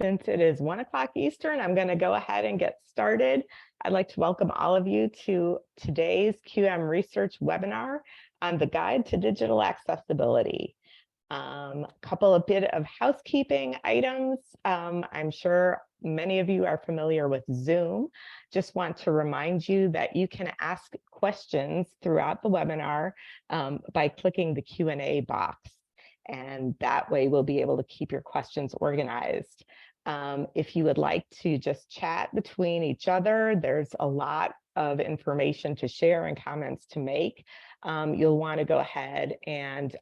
Since it is 1 o'clock Eastern, I'm going to go ahead and get started. I'd like to welcome all of you to today's QM Research webinar on the Guide to Digital Accessibility. A couple of bit of housekeeping items. I'm sure many of you are familiar with Zoom. Just want to remind you that you can ask questions throughout the webinar by clicking the Q&A box. And that way we'll be able to keep your questions organized. If you would like to just chat between each other, there's a lot of information to share and comments to make. You'll want to go ahead and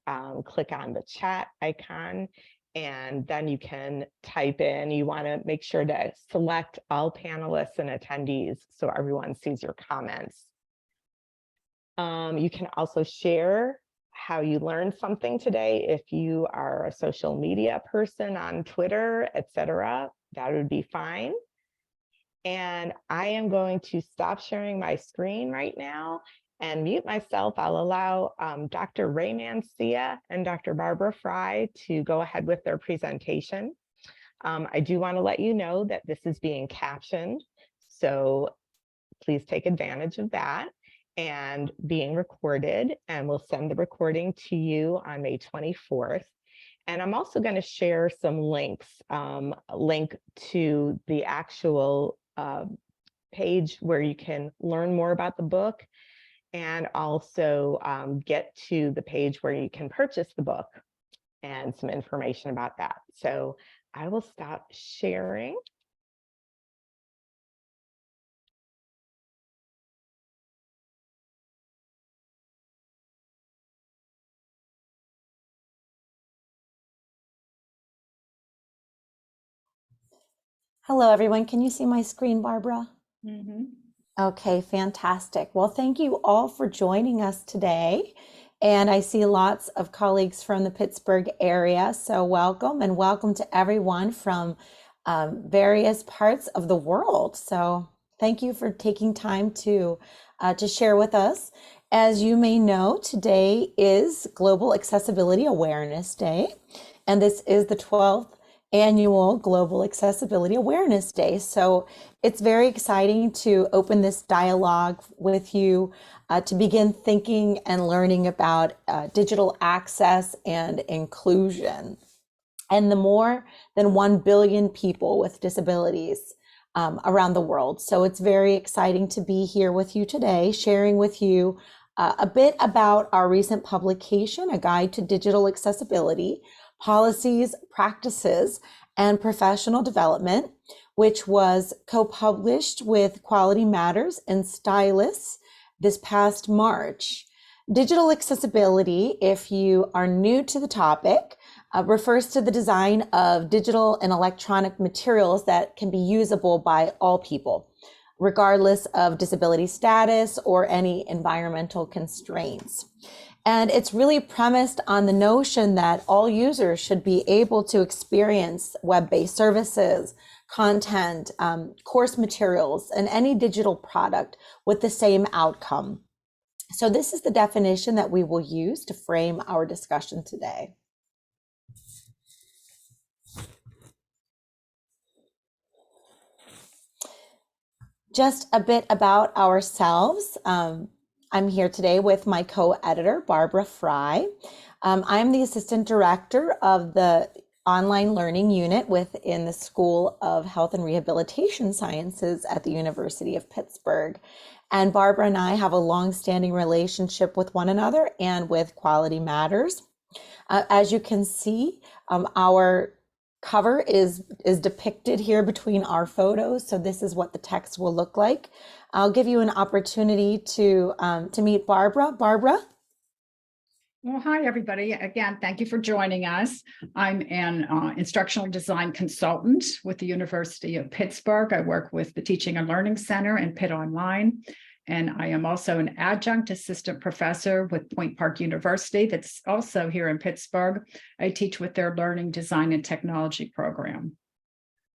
click on the chat icon, and then you can type in. You want to make sure to select all panelists and attendees so everyone sees your comments. You can also share how you learned something today. If you are a social media person on Twitter, etc., that would be fine. And I am going to stop sharing my screen right now and mute myself. I'll allow Dr. Ray Mancilla and Dr. Barbara Frey to go ahead with their presentation. I do want to let you know that this is being captioned, so please take advantage of that, and being recorded, and we'll send the recording to you on May 24th. And I'm also going to share some links, link to the actual page where you can learn more about the book, and also get to the page where you can purchase the book and some information about that. So I will stop sharing. Hello, everyone. Can you see my screen, Barbara? Mm-hmm. Okay, fantastic. Well, thank you all for joining us today. And I see lots of colleagues from the Pittsburgh area. So welcome, and welcome to everyone from various parts of the world. So thank you for taking time to share with us. As you may know, today is Global Accessibility Awareness Day, and this is the 12th annual Global Accessibility Awareness Day. So it's very exciting to open this dialogue with you to begin thinking and learning about digital access and inclusion. And the more than 1 billion people with disabilities around the world. So it's very exciting to be here with you today, sharing with you a bit about our recent publication, A Guide to Digital Accessibility, Policies, Practices, and Professional Development, which was co-published with Quality Matters and Stylus this past March. Digital accessibility, if you are new to the topic, refers to the design of digital and electronic materials that can be usable by all people, regardless of disability status or any environmental constraints. And it's really premised on the notion that all users should be able to experience web-based services, content, course materials, and any digital product with the same outcome. So this is the definition that we will use to frame our discussion today. Just a bit about ourselves. I'm here today with my co-editor, Barbara Frey. I'm the assistant director of the online learning unit within the School of Health and Rehabilitation Sciences at the University of Pittsburgh. And Barbara and I have a long-standing relationship with one another and with Quality Matters. As you can see, our cover is depicted here between our photos. So this is what the text will look like. I'll give you an opportunity to meet Barbara. Barbara? Well, hi, everybody. Again, thank you for joining us. I'm an instructional design consultant with the University of Pittsburgh. I work with the Teaching and Learning Center and Pitt Online. And I am also an adjunct assistant professor with Point Park University that's also here in Pittsburgh. I teach with their Learning Design and Technology program.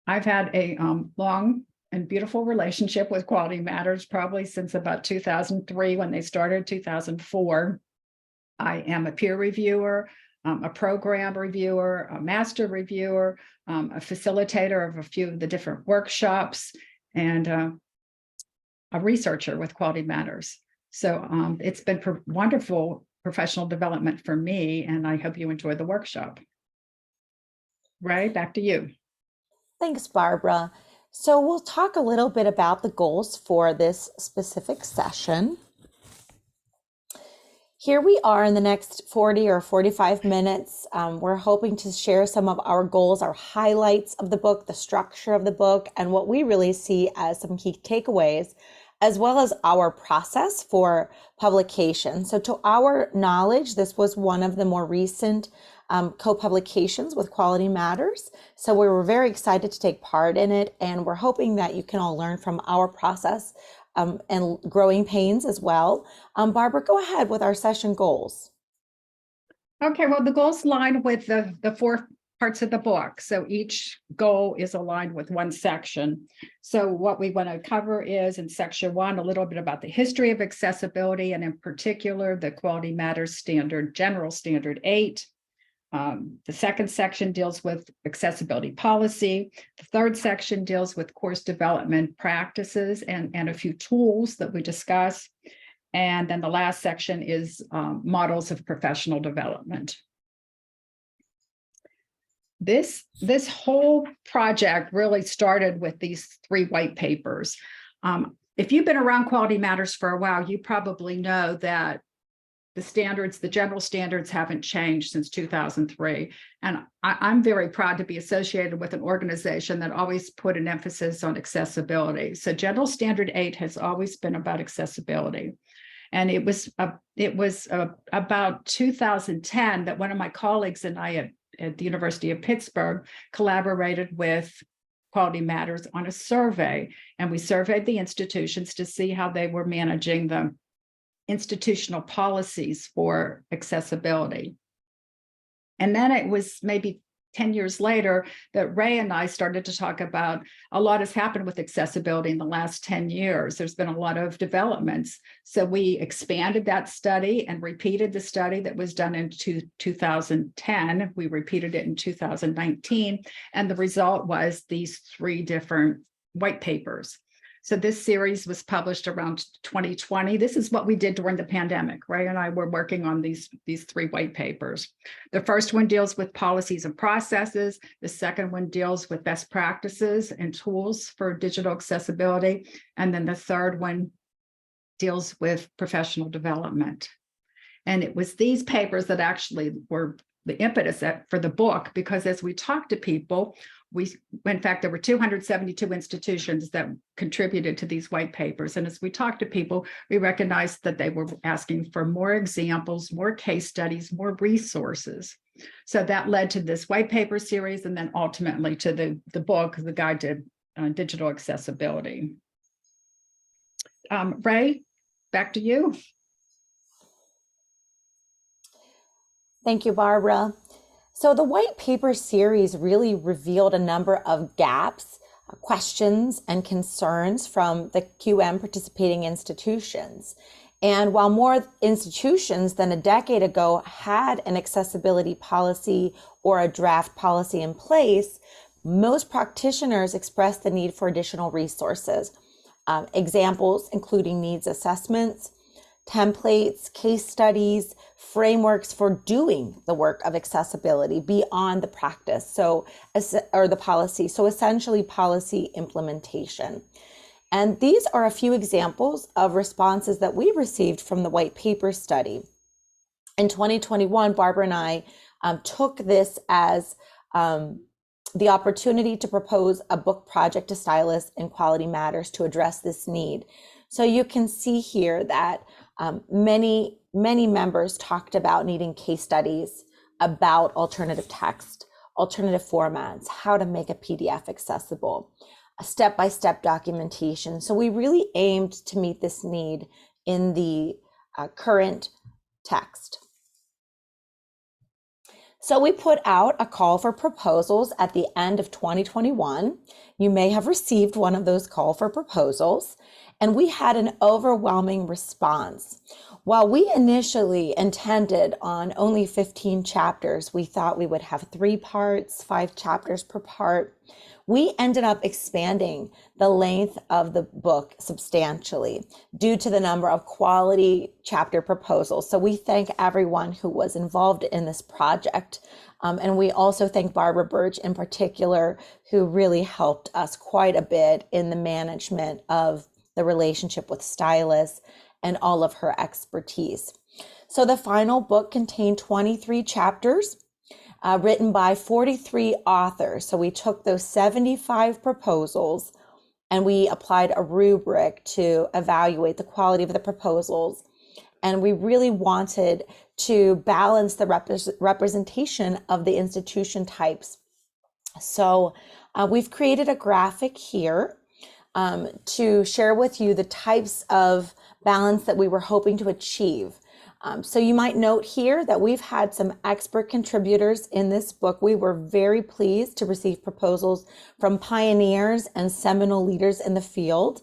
I've had a long and beautiful relationship with Quality Matters probably since about 2003 when they started, 2004. I am a peer reviewer. a program reviewer, a master reviewer, a facilitator of a few of the different workshops, and a researcher with Quality Matters. So it's been wonderful professional development for me, and I hope you enjoy the workshop. Ray, back to you. Thanks, Barbara. So we'll talk a little bit about the goals for this specific session. Here we are in the next 40 or 45 minutes. We're hoping to share some of our goals, our highlights of the book, the structure of the book, and what we really see as some key takeaways, as well as our process for publication. So to our knowledge, this was one of the more recent co-publications with Quality Matters. So we were very excited to take part in it, and we're hoping that you can all learn from our process and growing pains as well. Barbara, go ahead with our session goals. Okay, well, the goals line with the 4 parts of the book. So each goal is aligned with one section. So what we want to cover is in section 1, a little bit about the history of accessibility, and in particular, the Quality Matters Standard, General Standard 8. The second section deals with accessibility policy. The third section deals with course development practices and a few tools that we discuss. And then the last section is models of professional development. This whole project really started with these 3 white papers. If you've been around Quality Matters for a while, you probably know that the standards, the general standards, haven't changed since 2003. And I'm very proud to be associated with an organization that always put an emphasis on accessibility. So General Standard 8 has always been about accessibility. And it was about 2010 that one of my colleagues and I at the University of Pittsburgh collaborated with Quality Matters on a survey. And we surveyed the institutions to see how they were managing the institutional policies for accessibility. And then it was maybe 10 years later that Ray and I started to talk about a lot has happened with accessibility in the last 10 years. There's been a lot of developments. So we expanded that study and repeated the study that was done in 2010. We repeated it in 2019. And the result was these 3 different white papers. So this series was published around 2020. This is what we did during the pandemic. Ray and I were working on these 3 white papers. The first one deals with policies and processes. The second one deals with best practices and tools for digital accessibility. And then the third one deals with professional development. And it was these papers that actually were the impetus for the book, because as we talked to people, in fact, there were 272 institutions that contributed to these white papers. And as we talked to people, we recognized that they were asking for more examples, more case studies, more resources. So that led to this white paper series, and then ultimately to the book, the Guide to Digital Accessibility. Ray, back to you. Thank you, Barbara. So the white paper series really revealed a number of gaps, questions, and concerns from the QM participating institutions. And while more institutions than a decade ago had an accessibility policy or a draft policy in place, most practitioners expressed the need for additional resources. Examples including needs assessments, templates, case studies, frameworks for doing the work of accessibility beyond the practice, or the policy. So essentially policy implementation. And these are a few examples of responses that we received from the white paper study. In 2021, Barbara and I took this as the opportunity to propose a book project to stylists in Quality Matters to address this need. So you can see here that many members talked about needing case studies about alternative text, alternative formats, how to make a PDF accessible, a step-by-step documentation. So we really aimed to meet this need in the current text. So we put out a call for proposals at the end of 2021. You may have received one of those call for proposals. and we had an overwhelming response. While we initially intended on only 15 chapters, we thought we would have 3 parts, 5 chapters per part. We ended up expanding the length of the book substantially due to the number of quality chapter proposals. So we thank everyone who was involved in this project. And we also thank Barbara Birch in particular, who really helped us quite a bit in the management of the relationship with stylists and all of her expertise. So the final book contained 23 chapters. Written by 43 authors. So we took those 75 proposals and we applied a rubric to evaluate the quality of the proposals. And we really wanted to balance the representation of the institution types. So we've created a graphic here to share with you the types of balance that we were hoping to achieve. So you might note here that we've had some expert contributors in this book. We were very pleased to receive proposals from pioneers and seminal leaders in the field,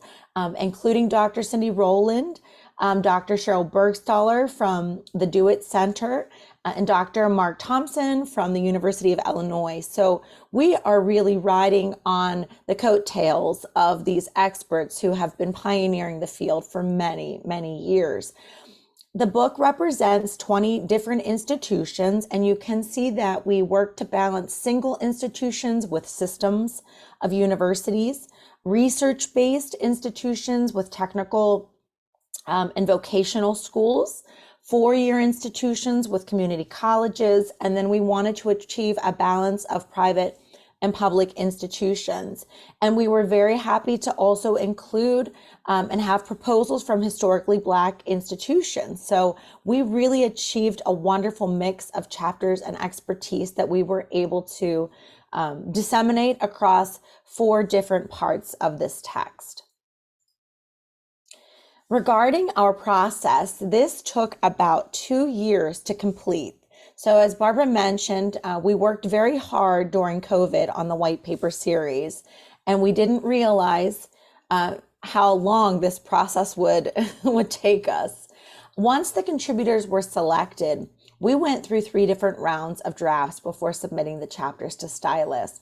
including Dr. Cindy Rowland, Dr. Cheryl Bergstaller from the Do-It Center, and Dr. Mark Thompson from the University of Illinois. So we are really riding on the coattails of these experts who have been pioneering the field for many, many years. The book represents 20 different institutions, and you can see that we work to balance single institutions with systems of universities, research-based institutions with technical and vocational schools, 4-year institutions with community colleges, and then we wanted to achieve a balance of private and public institutions. And we were very happy to also include and have proposals from historically Black institutions. So we really achieved a wonderful mix of chapters and expertise that we were able to disseminate across 4 different parts of this text. Regarding our process, this took about 2 years to complete. So as Barbara mentioned, we worked very hard during COVID on the white paper series, and we didn't realize how long this process would take us. Once the contributors were selected, we went through 3 different rounds of drafts before submitting the chapters to stylists.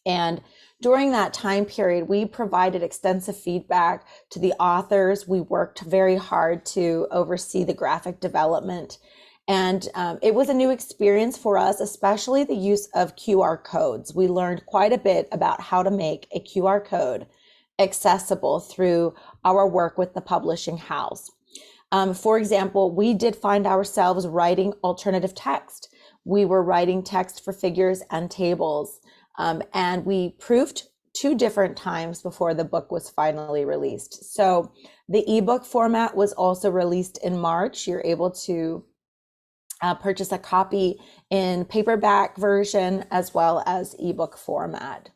And during that time period, we provided extensive feedback to the authors. We worked very hard to oversee the graphic development. And it was a new experience for us, especially the use of QR codes. We learned quite a bit about how to make a QR code accessible through our work with the publishing house. For example, we did find ourselves writing alternative text. We were writing text for figures and tables, and we proofed 2 different times before the book was finally released. So the ebook format was also released in March. You're able to purchase a copy in paperback version as well as ebook format.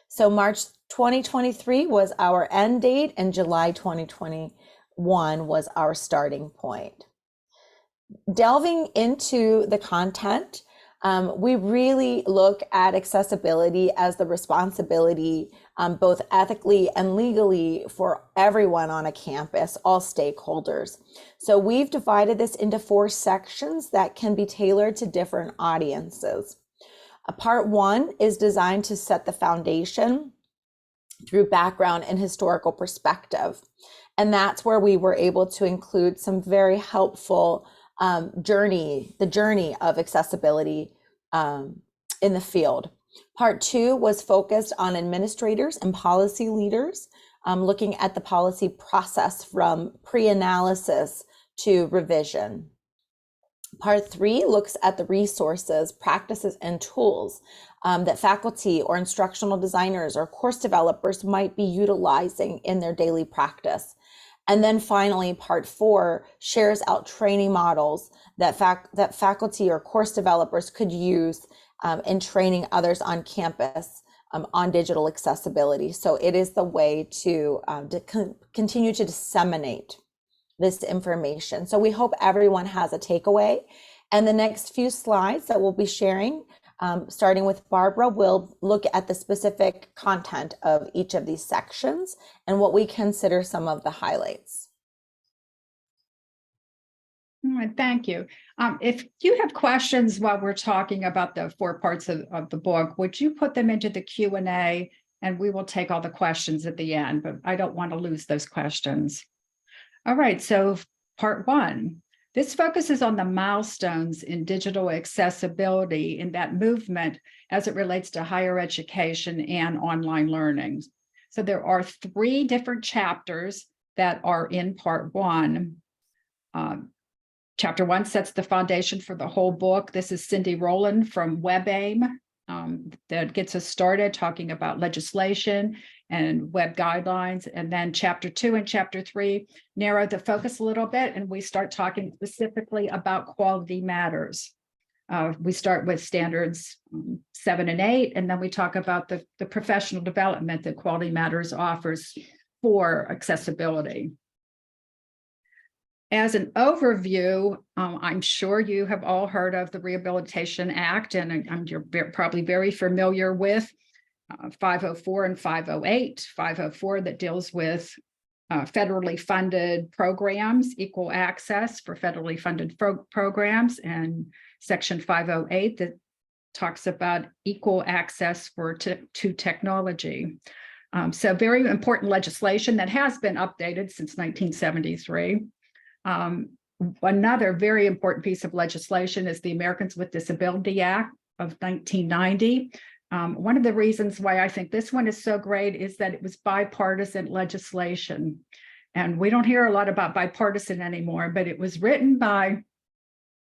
So March 2023 was our end date and July 2021 was our starting point. Delving into the content, we really look at accessibility as the responsibility, both ethically and legally, for everyone on a campus, all stakeholders. So we've divided this into 4 sections that can be tailored to different audiences. Part 1 is designed to set the foundation through background and historical perspective. And that's where we were able to include some very helpful the journey of accessibility in the field. Part 2 was focused on administrators and policy leaders, looking at the policy process from pre-analysis to revision. Part 3 looks at the resources, practices, and tools that faculty or instructional designers or course developers might be utilizing in their daily practice. And then finally, part 4 shares out training models that faculty or course developers could use in training others on campus on digital accessibility. So it is the way to continue to disseminate this information. So we hope everyone has a takeaway. And the next few slides that we'll be sharing Starting with Barbara, we'll look at the specific content of each of these sections and what we consider some of the highlights. All right, thank you. If you have questions while we're talking about the 4 parts of the book, would you put them into the Q&A, and we will take all the questions at the end, but I don't want to lose those questions. All right, so part 1. This focuses on the milestones in digital accessibility in that movement as it relates to higher education and online learning. So there are 3 different chapters that are in part 1. Chapter 1 sets the foundation for the whole book. This is Cindy Rowland from WebAIM that gets us started talking about legislation and web guidelines. And then chapter 2 and chapter 3 narrow the focus a little bit, and we start talking specifically about quality matters. We start with standards 7 and 8, and then we talk about the professional development that Quality Matters offers for accessibility. As an overview, I'm sure you have all heard of the Rehabilitation Act, and you're probably very familiar with 504 and 508. 504 that deals with federally funded programs, equal access for federally funded programs, and Section 508 that talks about equal access to technology. So very important legislation that has been updated since 1973. Another very important piece of legislation is the Americans with Disability Act of 1990. One of the reasons why I think this one is so great is that it was bipartisan legislation. And we don't hear a lot about bipartisan anymore, but it was written by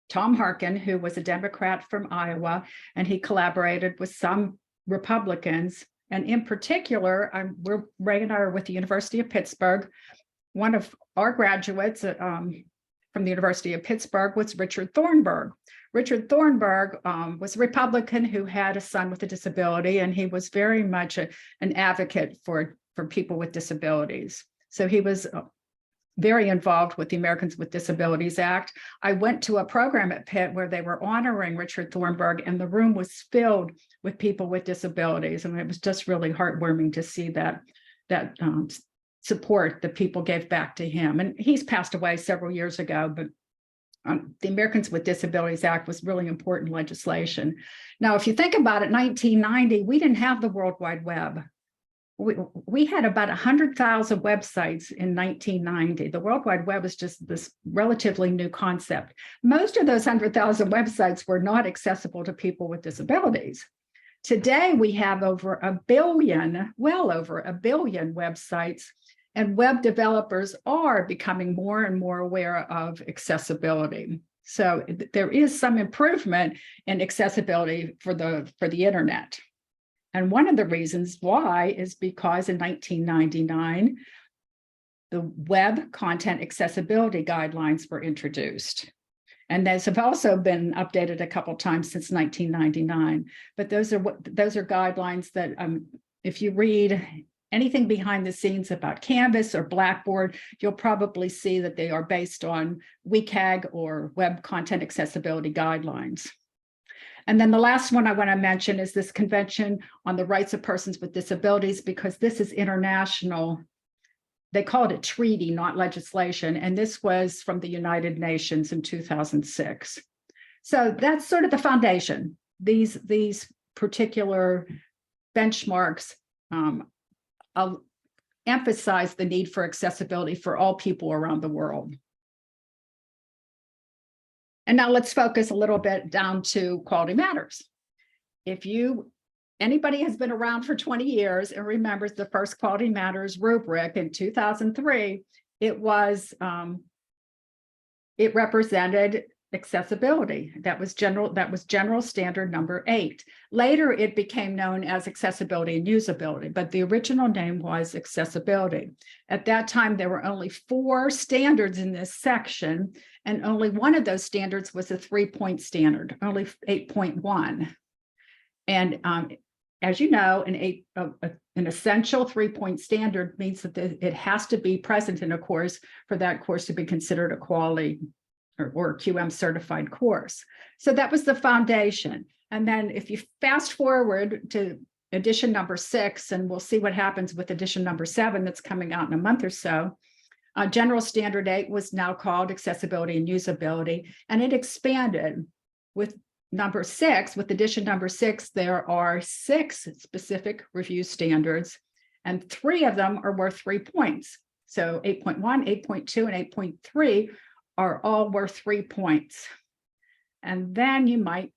Tom Harkin, who was a Democrat from Iowa, and he collaborated with some Republicans. And in particular, Ray and I are with the University of Pittsburgh. One of our graduates from the University of Pittsburgh was Richard Thornburg. Richard Thornburg was a Republican who had a son with a disability, and he was very much an advocate for people with disabilities. So he was very involved with the Americans with Disabilities Act. I went to a program at Pitt where they were honoring Richard Thornburg, and the room was filled with people with disabilities. And it was just really heartwarming to see that support that people gave back to him. And he's passed away several years ago, but the Americans with Disabilities Act was really important legislation. Now, if you think about it, 1990, we didn't have the World Wide Web. We had about 100,000 websites in 1990. The World Wide Web was just this relatively new concept. Most of those 100,000 websites were not accessible to people with disabilities. Today, we have over a billion, well over a billion websites, and web developers are becoming more and more aware of accessibility. So there is some improvement in accessibility for the internet. And one of the reasons why is because in 1999, the Web Content Accessibility Guidelines were introduced. And those have also been updated a couple of times since 1999. But those are guidelines that if you read anything behind the scenes about Canvas or Blackboard, you'll probably see that they are based on WCAG or Web Content Accessibility Guidelines. And then the last one I want to mention is this Convention on the Rights of Persons with Disabilities, because this is international. They call it a treaty, not legislation. And this was from the United Nations in 2006. So that's sort of the foundation. These particular benchmarks emphasize the need for accessibility for all people around the world. And now let's focus a little bit down to Quality Matters. If anybody has been around for 20 years and remembers the first Quality Matters rubric in 2003, it represented accessibility. That was general standard number 8. Later, it became known as accessibility and usability, but the original name was accessibility. At that time, there were only 4 standards in this section, and only one of those standards was a 3-point standard, only 8.1. And as you know, an essential 3-point standard means that it has to be present in a course for that course to be considered a quality or QM certified course. So that was the foundation. And then if you fast forward to edition number 6, and we'll see what happens with edition number 7 that's coming out in a month or so, General Standard 8 was now called Accessibility and Usability, and it expanded with number 6. With edition number 6, there are 6 specific review standards, and 3 of them are worth 3 points. So 8.1, 8.2, and 8.3 are all worth 3 points. And then you might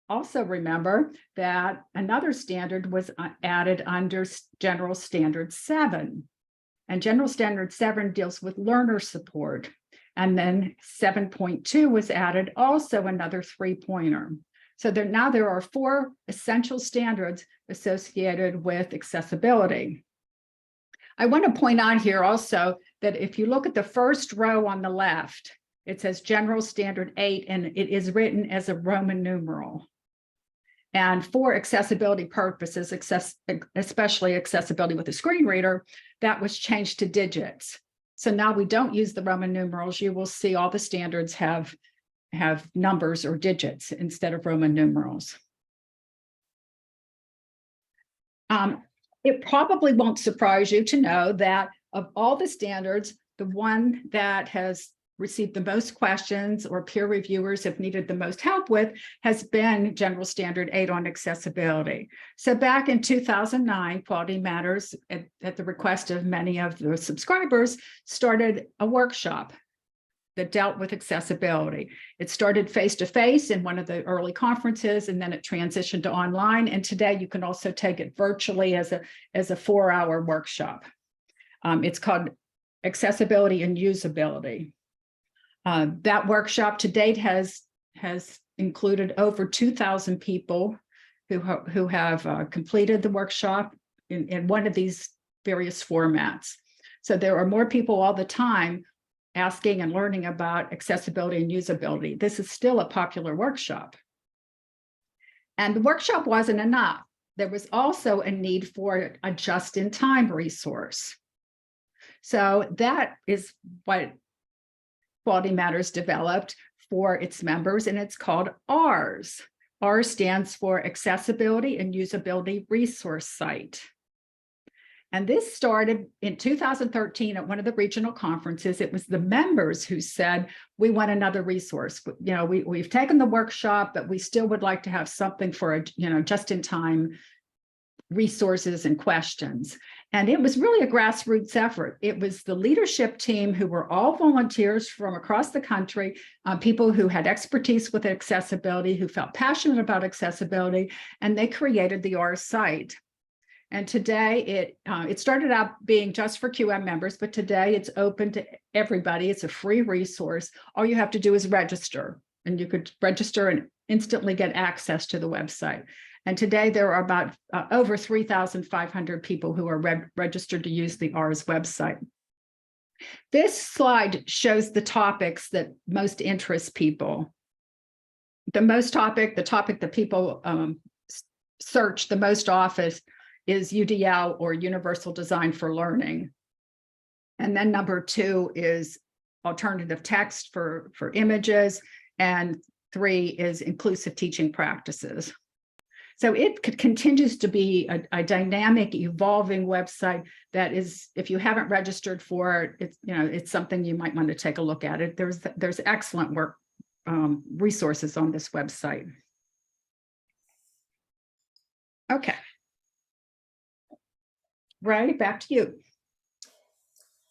also remember that another standard was added under General Standard 7. And General Standard 7 deals with learner support. And then 7.2 was added, also another 3-pointer. So now there are 4 essential standards associated with accessibility. I want to point out here also that if you look at the first row on the left, it says General Standard 8, and it is written as a Roman numeral. And for accessibility purposes, especially accessibility with a screen reader, that was changed to digits. So now we don't use the Roman numerals. You will see all the standards have numbers or digits instead of Roman numerals. It probably won't surprise you to know that of all the standards, the one that has received the most questions or peer reviewers have needed the most help with has been General Standard 8 on accessibility. So back in 2009, Quality Matters, at the request of many of the subscribers, started a workshop that dealt with accessibility. It started face-to-face in one of the early conferences, and then it transitioned to online. And today you can also take it virtually as a 4-hour workshop. It's called Accessibility and Usability. That workshop to date has included over 2,000 people who have completed the workshop in one of these various formats. So there are more people all the time asking and learning about accessibility and usability. This is still a popular workshop. And the workshop wasn't enough. There was also a need for a just-in-time resource. So that is what Quality Matters developed for its members, and it's called ARS. ARS stands for Accessibility and Usability Resource Site. And this started in 2013 at one of the regional conferences. It was the members who said, we want another resource. You know, we've taken the workshop, but we still would like to have something for a, just-in-time resources and questions. And it was really a grassroots effort. It was the leadership team who were all volunteers from across the country, people who had expertise with accessibility, who felt passionate about accessibility, and they created the ARS site. And today it started out being just for QM members, but today it's open to everybody. It's a free resource. All you have to do is register, and you could register and instantly get access to the website. And today there are about over 3,500 people who are registered to use the ARS website. This slide shows the topics that most interest people. The topic that people search the most often is UDL, or Universal Design for Learning. And then number 2 is alternative text for images, and 3 is inclusive teaching practices. So it continues to be a dynamic, evolving website that is, if you haven't registered for it, it's something you might want to take a look at it. There's excellent work resources on this website. Okay. Right, back to you.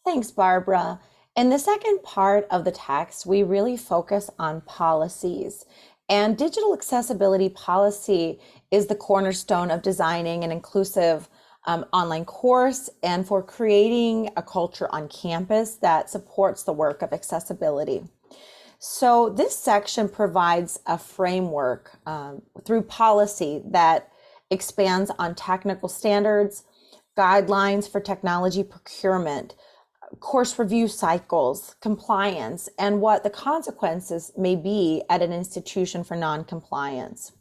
Thanks, Barbara. In the second part of the text, we really focus on policies. And digital accessibility policy is the cornerstone of designing an inclusive online course and for creating a culture on campus that supports the work of accessibility. So this section provides a framework through policy that expands on technical standards, guidelines for technology procurement, course review cycles, compliance, and what the consequences may be at an institution for non-compliance.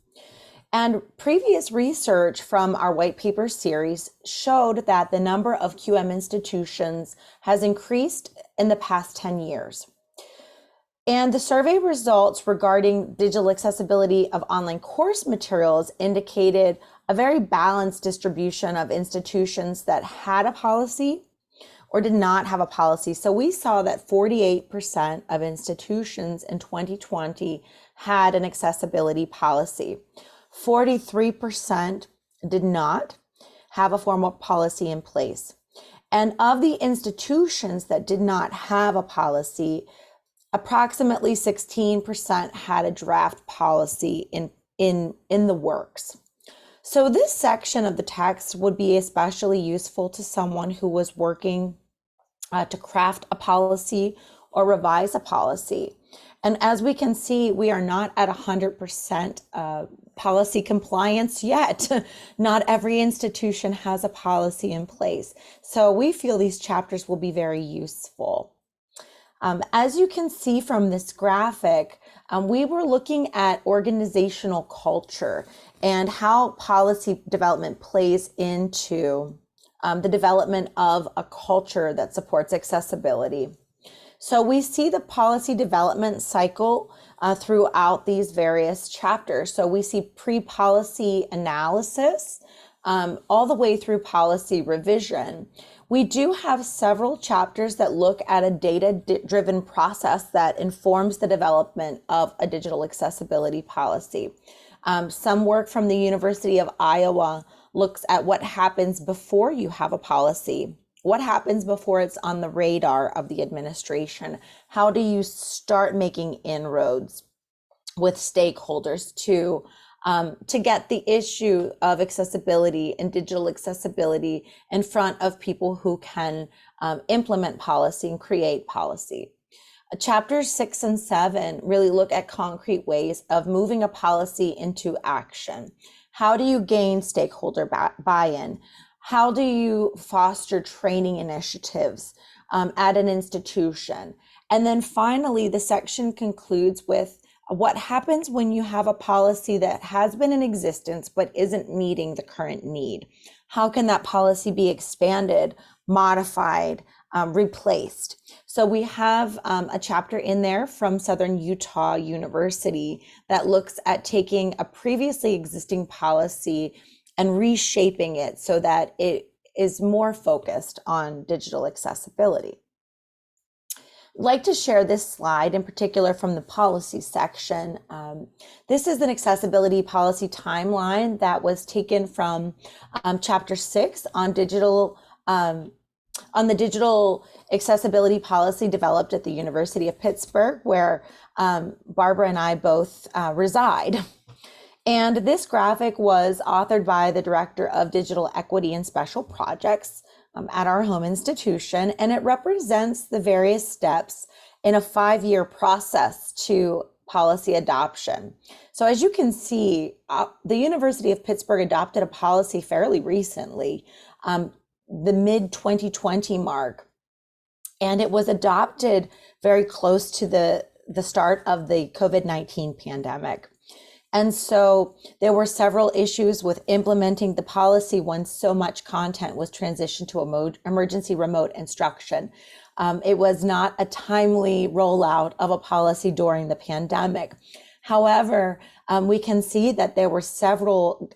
And previous research from our white paper series showed that the number of QM institutions has increased in the past 10 years. And the survey results regarding digital accessibility of online course materials indicated a very balanced distribution of institutions that had a policy or did not have a policy. So we saw that 48% of institutions in 2020 had an accessibility policy. 43% did not have a formal policy in place. And of the institutions that did not have a policy, approximately 16% had a draft policy in the works. So this section of the text would be especially useful to someone who was working to craft a policy or revise a policy. And as we can see, we are not at 100% policy compliance yet. Not every institution has a policy in place. So we feel these chapters will be very useful. As you can see from this graphic, we were looking at organizational culture and how policy development plays into the development of a culture that supports accessibility. So we see the policy development cycle throughout these various chapters. So we see pre-policy analysis all the way through policy revision. We do have several chapters that look at a data-driven process that informs the development of a digital accessibility policy. Some work from the University of Iowa looks at what happens before you have a policy. What happens before it's on the radar of the administration? How do you start making inroads with stakeholders to get the issue of accessibility and digital accessibility in front of people who can implement policy and create policy? Chapters 6 and 7 really look at concrete ways of moving a policy into action. How do you gain stakeholder buy-in? How do you foster training initiatives at an institution? And then finally, the section concludes with what happens when you have a policy that has been in existence but isn't meeting the current need. How can that policy be expanded, modified, replaced? So we have a chapter in there from Southern Utah University that looks at taking a previously existing policy and reshaping it so that it is more focused on digital accessibility. I'd like to share this slide in particular from the policy section. This is an accessibility policy timeline that was taken from chapter 6 on the digital accessibility policy developed at the University of Pittsburgh, where Barbara and I both reside. And this graphic was authored by the Director of Digital Equity and Special Projects at our home institution, and it represents the various steps in a 5-year process to policy adoption. So as you can see, the University of Pittsburgh adopted a policy fairly recently, the mid-2020 mark, and it was adopted very close to the start of the COVID-19 pandemic. And so there were several issues with implementing the policy when so much content was transitioned to emergency remote instruction. It was not a timely rollout of a policy during the pandemic. However, we can see that there were several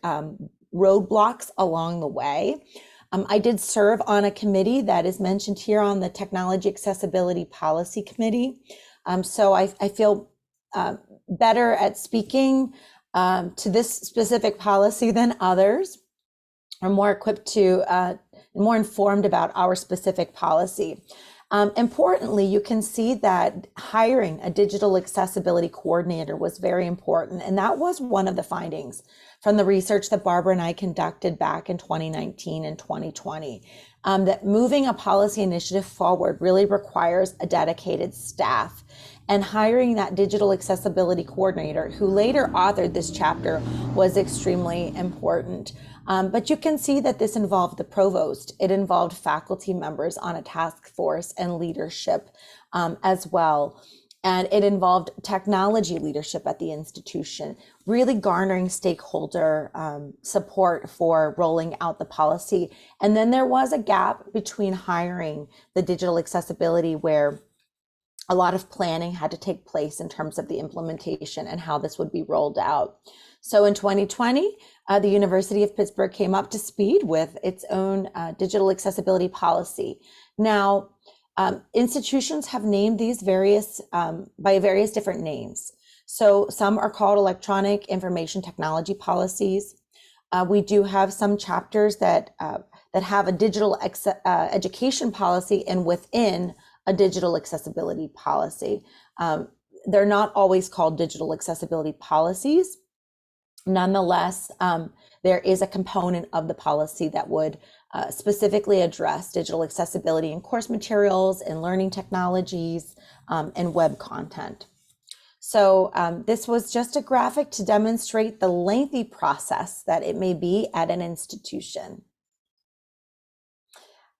roadblocks along the way. I did serve on a committee that is mentioned here on the Technology Accessibility Policy Committee. So I feel better at speaking to this specific policy than others, are more equipped to, more informed about our specific policy. Importantly, you can see that hiring a digital accessibility coordinator was very important. And that was one of the findings from the research that Barbara and I conducted back in 2019 and 2020, that moving a policy initiative forward really requires a dedicated staff. And hiring that digital accessibility coordinator, who later authored this chapter, was extremely important. But you can see that this involved the provost. It involved faculty members on a task force and leadership as well. And it involved technology leadership at the institution, really garnering stakeholder support for rolling out the policy. And then there was a gap between hiring the digital accessibility where a lot of planning had to take place in terms of the implementation and how this would be rolled out. So in 2020, the University of Pittsburgh came up to speed with its own digital accessibility policy. Now, institutions have named these by various different names. So some are called electronic information technology policies. We do have some chapters that have a digital education policy, and within a digital accessibility policy. They're not always called digital accessibility policies. Nonetheless, there is a component of the policy that would specifically address digital accessibility in course materials and learning technologies and web content. So this was just a graphic to demonstrate the lengthy process that it may be at an institution.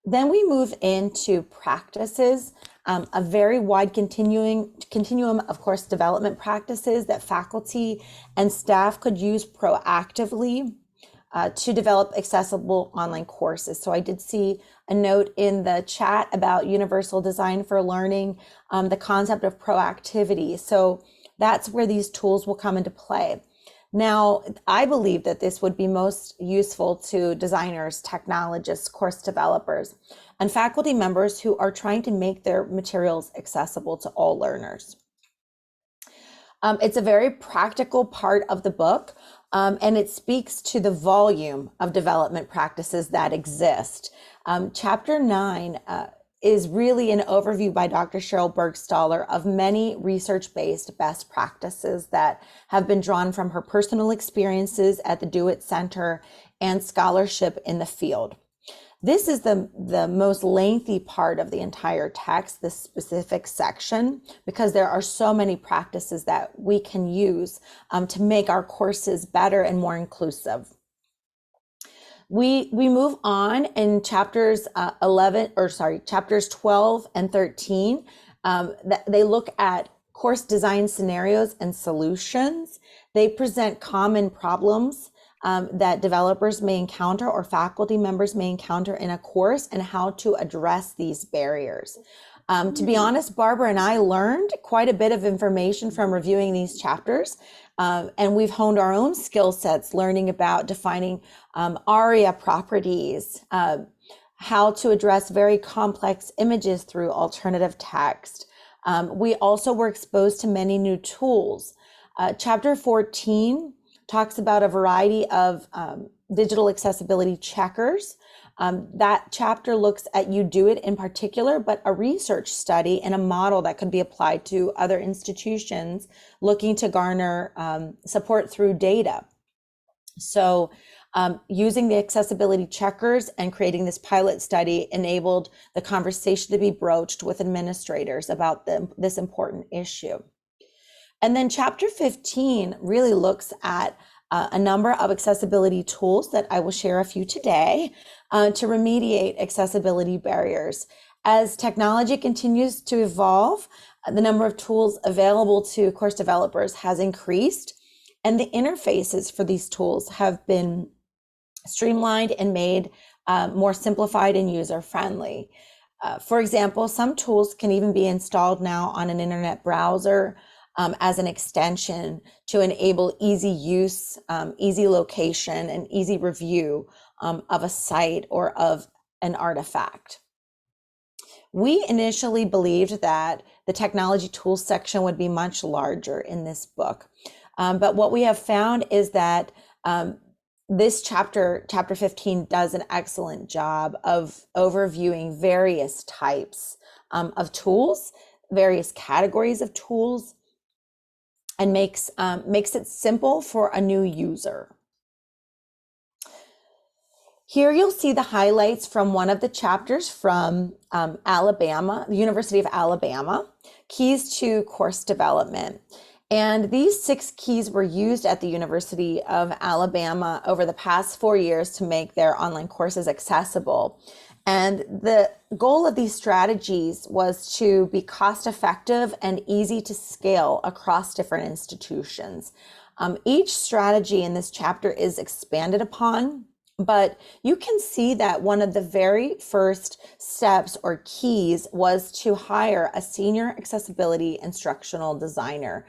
Then we move into practices, a very wide continuum of course development practices that faculty and staff could use proactively to develop accessible online courses. So I did see a note in the chat about universal design for learning, the concept of proactivity. So that's where these tools will come into play. Now, I believe that this would be most useful to designers, technologists, course developers, and faculty members who are trying to make their materials accessible to all learners. It's a very practical part of the book, and it speaks to the volume of development practices that exist. Chapter 9 is really an overview by Dr. Cheryl Bergstaller of many research-based best practices that have been drawn from her personal experiences at the Do-It Center and scholarship in the field. This is the most lengthy part of the entire text, this specific section, because there are so many practices that we can use to make our courses better and more inclusive. We move in chapters chapters 12 and 13. They look at course design scenarios and solutions. They present common problems that developers may encounter or faculty members may encounter in a course and how to address these barriers. To be honest, Barbara and I learned quite a bit of information from reviewing these chapters. And we've honed our own skill sets, learning about defining ARIA properties, how to address very complex images through alternative text. We also were exposed to many new tools. Chapter 14 talks about a variety of digital accessibility checkers. That chapter looks at You Do It in particular, but a research study and a model that could be applied to other institutions looking to garner support through data. So using the accessibility checkers and creating this pilot study enabled the conversation to be broached with administrators about this important issue. And then chapter 15 really looks at a number of accessibility tools that I will share a few today to remediate accessibility barriers. As technology continues to evolve, the number of tools available to course developers has increased, and the interfaces for these tools have been streamlined and made more simplified and user-friendly. For example, some tools can even be installed now on an internet browser as an extension to enable easy use, easy location, and easy review of a site or of an artifact. We initially believed that the technology tools section would be much larger in this book. But what we have found is that this chapter 15, does an excellent job of overviewing various types of tools, various categories of tools, and makes it simple for a new user. Here you'll see the highlights from one of the chapters from Alabama, the University of Alabama, Keys to Course Development. And these 6 keys were used at the University of Alabama over the past 4 years to make their online courses accessible. And the goal of these strategies was to be cost effective and easy to scale across different institutions. Each strategy in this chapter is expanded upon But you can see that one of the very first steps or keys was to hire a senior accessibility instructional designer.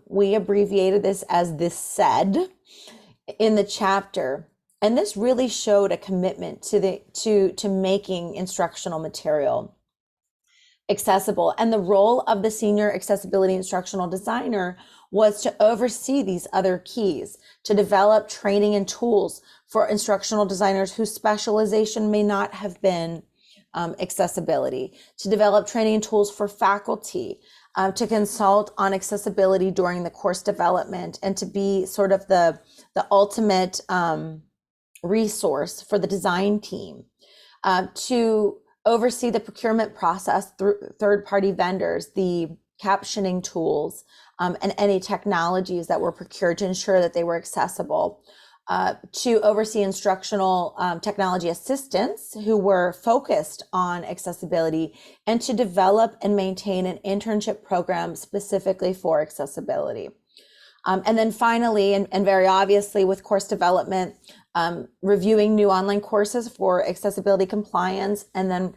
We abbreviated this as this SED in the chapter. And this really showed a commitment to making instructional material accessible. And the role of the senior accessibility instructional designer was to oversee these other keys, to develop training and tools for instructional designers whose specialization may not have been accessibility, to develop training and tools for faculty, to consult on accessibility during the course development, and to be sort of the ultimate resource for the design team, to oversee the procurement process through third-party vendors, the captioning tools, and any technologies that were procured to ensure that they were accessible, to oversee instructional technology assistants who were focused on accessibility, and to develop and maintain an internship program specifically for accessibility. And then finally, and very obviously with course development, reviewing new online courses for accessibility compliance, and then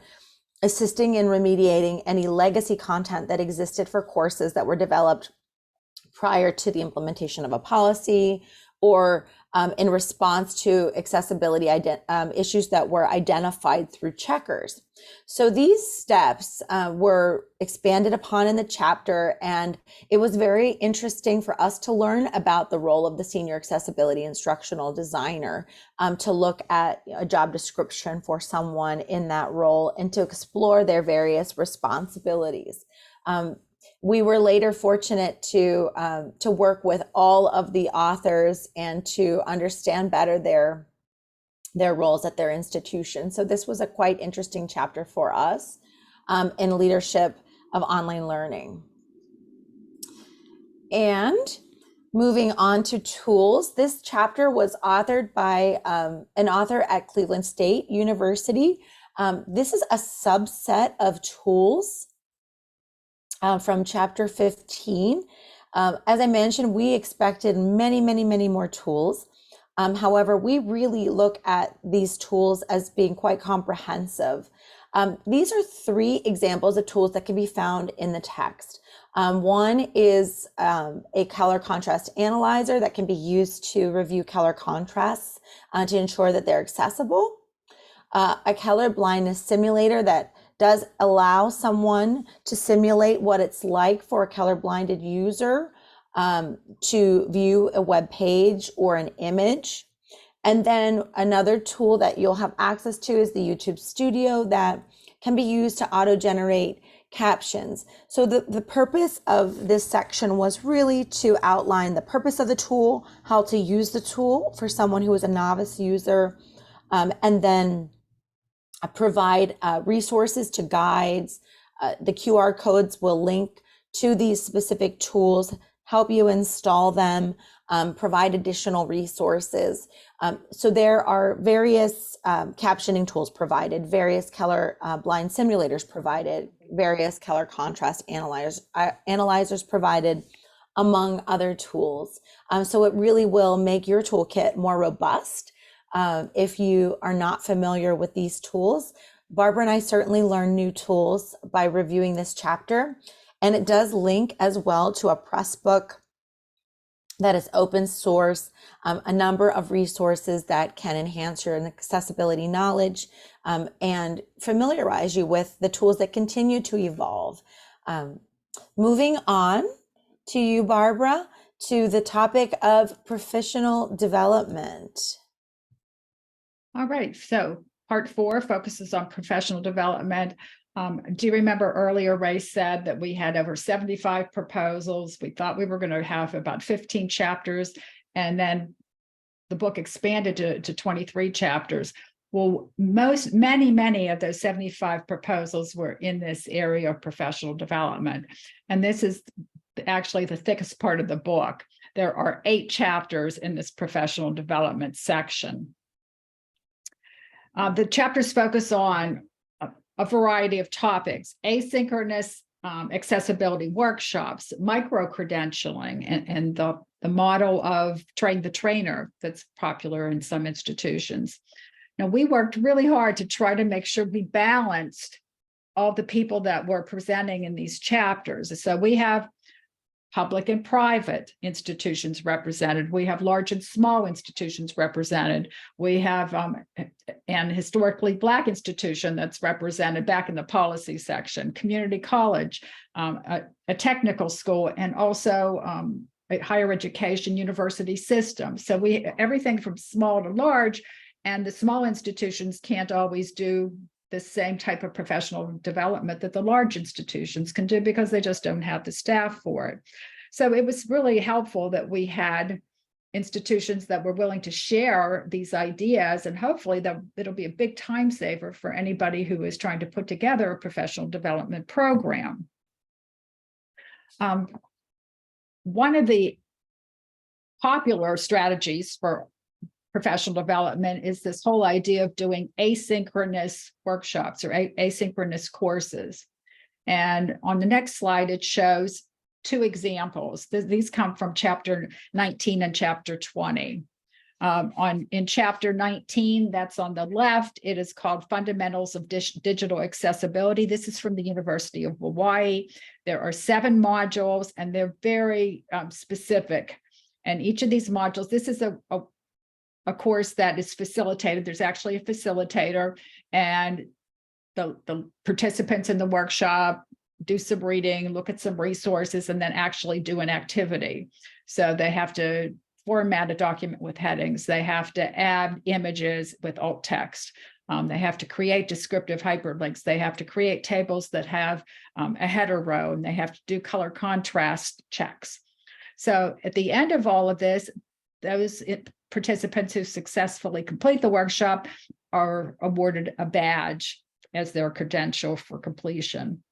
assisting in remediating any legacy content that existed for courses that were developed prior to the implementation of a policy, or in response to accessibility issues that were identified through checkers. So these steps were expanded upon in the chapter, and it was very interesting for us to learn about the role of the senior accessibility instructional designer, to look at a job description for someone in that role and to explore their various responsibilities. We were later fortunate to work with all of the authors and to understand better their roles at their institution. So this was a quite interesting chapter for us in leadership of online learning. And moving on to tools, this chapter was authored by an author at Cleveland State University. This is a subset of tools from chapter 15. As I mentioned, we expected many, many, many more tools. However, we really look at these tools as being quite comprehensive. These are 3 examples of tools that can be found in the text. One is a color contrast analyzer that can be used to review color contrasts to ensure that they're accessible. A color blindness simulator that does allow someone to simulate what it's like for a color-blinded user to view a web page or an image. And then another tool that you'll have access to is the YouTube Studio that can be used to auto-generate captions. So the purpose of this section was really to outline the purpose of the tool, how to use the tool for someone who is a novice user, and then provide resources to guides. The QR codes will link to these specific tools, help you install them, provide additional resources. So there are various captioning tools provided, various color blind simulators provided, various color contrast analyzers provided, among other tools. So it really will make your toolkit more robust. If you are not familiar with these tools, Barbara and I certainly learn new tools by reviewing this chapter, and it does link as well to a press book that is open source, a number of resources that can enhance your accessibility knowledge and familiarize you with the tools that continue to evolve. Moving on to you, Barbara, to the topic of professional development. All right, so part 4 focuses on professional development. Do you remember earlier Ray said that we had over 75 proposals? We thought we were going to have about 15 chapters, and then the book expanded to 23 chapters. Well, many of those 75 proposals were in this area of professional development. And this is actually the thickest part of the book. There are 8 chapters in this professional development section. The chapters focus on a variety of topics: asynchronous accessibility workshops, micro-credentialing, and the model of train the trainer that's popular in some institutions. Now, we worked really hard to try to make sure we balanced all the people that were presenting in these chapters. So we have public and private institutions represented. We have large and small institutions represented. We have an historically Black institution that's represented back in the policy section, community college, a technical school, and also a higher education university system. So we everything from small to large, and the small institutions can't always do the same type of professional development that the large institutions can do because they just don't have the staff for it. So it was really helpful that we had institutions that were willing to share these ideas, and hopefully that it'll be a big time saver for anybody who is trying to put together a professional development program. One of the popular strategies for professional development is this whole idea of doing asynchronous workshops or asynchronous courses. And on the next slide, it shows two examples. These come from chapter 19 and chapter 20. In chapter 19, that's on the left, it is called Fundamentals of Digital Accessibility. This is from the University of Hawaii. There are 7 modules, and they're very specific. And each of these modules, this is a course that is facilitated. There's actually a facilitator, and the participants in the workshop do some reading, look at some resources, and then actually do an activity. So they have to format a document with headings. They have to add images with alt text. They have to create descriptive hyperlinks. They have to create tables that have a header row, and they have to do color contrast checks. So at the end of all of this, those participants who successfully complete the workshop are awarded a badge as their credential for completion.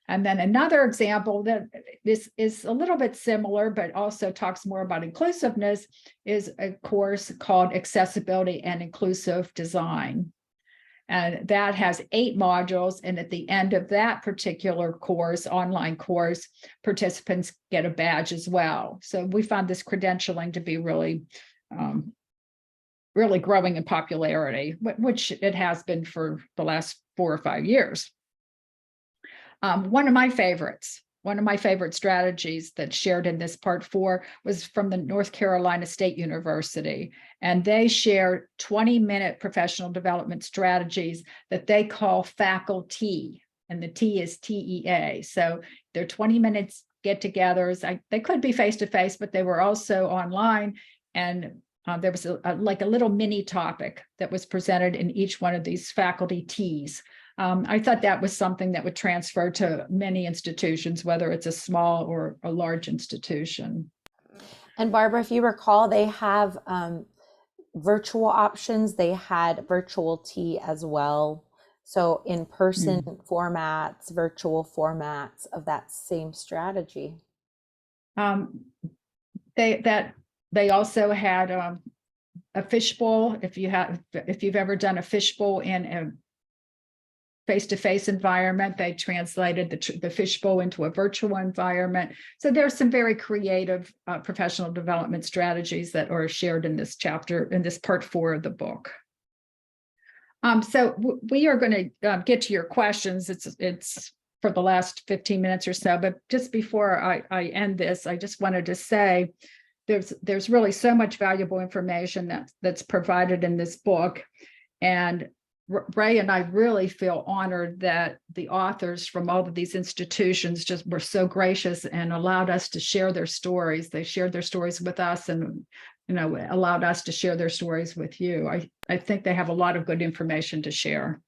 And then another example that this is a little bit similar, but also talks more about inclusiveness, is a course called Accessibility and Inclusive Design. And that has 8 modules. And at the end of that particular course, online course, participants get a badge as well. So we found this credentialing to be really, really growing in popularity, which it has been for the last 4 or 5 years. One of my favorite strategies that's shared in this part 4 was from the North Carolina State University. And they share 20-minute professional development strategies that they call faculty. And the T is TEA. So they're 20 minutes get-togethers. They could be face-to-face, but they were also online. And there was like a little mini topic that was presented in each one of these faculty Ts. I thought that was something that would transfer to many institutions, whether it's a small or a large institution. And Barbara, if you recall, they have virtual options. They had virtual tea as well. So in-person formats, virtual formats of that same strategy. They also had a fishbowl. If you've ever done a fishbowl in a face-to-face environment, they translated the fishbowl into a virtual environment. So there's some very creative professional development strategies that are shared in this chapter, in this part 4 of the book. So we are going to get to your questions. It's for the last 15 minutes or so, but just before I end this, I just wanted to say there's really so much valuable information that's provided in this book. And Ray and I really feel honored that the authors from all of these institutions just were so gracious and allowed us to share their stories. They shared their stories with us and, allowed us to share their stories with you. I think they have a lot of good information to share.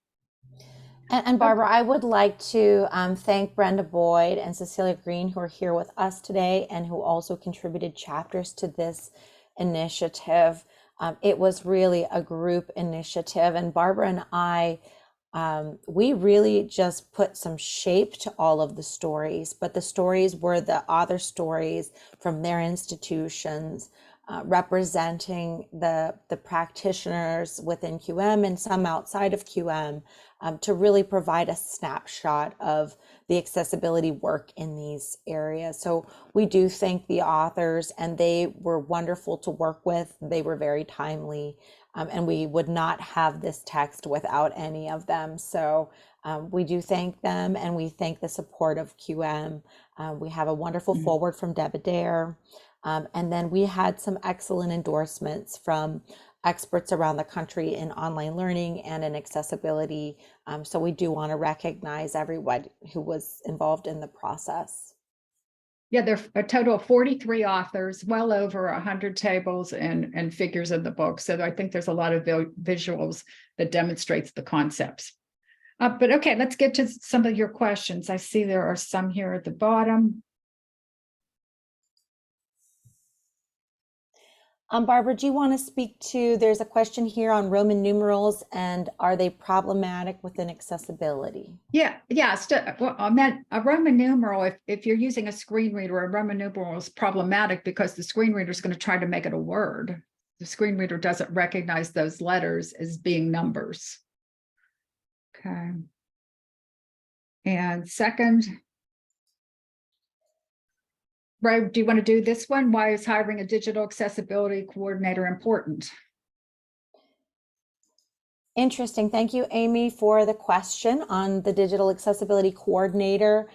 And Barbara, I would like to thank Brenda Boyd and Cecilia Green, who are here with us today and who also contributed chapters to this initiative. It was really a group initiative, and Barbara and I, we really just put some shape to all of the stories, but the stories were the author stories from their institutions. representing the practitioners within QM and some outside of QM, to really provide a snapshot of the accessibility work in these areas. So we do thank the authors, and they were wonderful to work with. They were very timely, and we would not have this text without any of them. So we do thank them, and we thank the support of QM. We have a wonderful forward from D.Ed. And then we had some excellent endorsements from experts around the country in online learning and in accessibility. So we do want to recognize everyone who was involved in the process. Yeah, there are a total of 43 authors, well over 100 tables and figures in the book. So I think there's a lot of visuals that demonstrates the concepts. But okay, let's get to some of your questions. I see there are some here at the bottom. Barbara, do you want to speak to, there's a question here on Roman numerals, and are they problematic within accessibility? Yeah. Well, I meant a Roman numeral, if you're using a screen reader, a Roman numeral is problematic because the screen reader is going to try to make it a word. The screen reader doesn't recognize those letters as being numbers. Okay. And second, Ray, do you want to do this one? Why is hiring a digital accessibility coordinator important? Interesting. Thank you, Amy, for the question on the digital accessibility coordinator.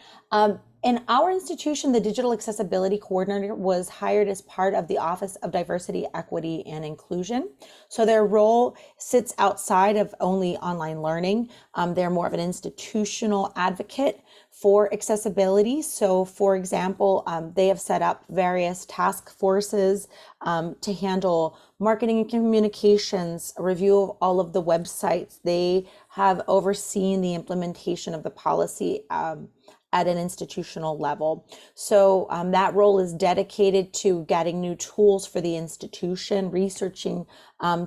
In our institution, the digital accessibility coordinator was hired as part of the Office of Diversity, Equity, and Inclusion. So their role sits outside of only online learning. They're more of an institutional advocate for accessibility. So for example, they have set up various task forces to handle marketing and communications, a review of all of the websites. They have overseen the implementation of the policy at an institutional level. So that role is dedicated to getting new tools for the institution, researching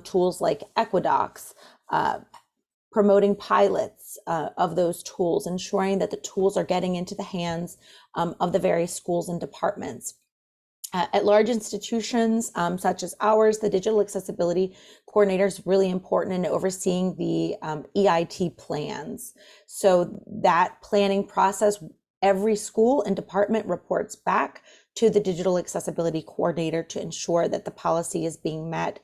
tools like Equidocs, promoting pilots of those tools, ensuring that the tools are getting into the hands of the various schools and departments. At large institutions such as ours, the digital accessibility coordinator is really important in overseeing the EIT plans. So that planning process, every school and department reports back to the digital accessibility coordinator to ensure that the policy is being met.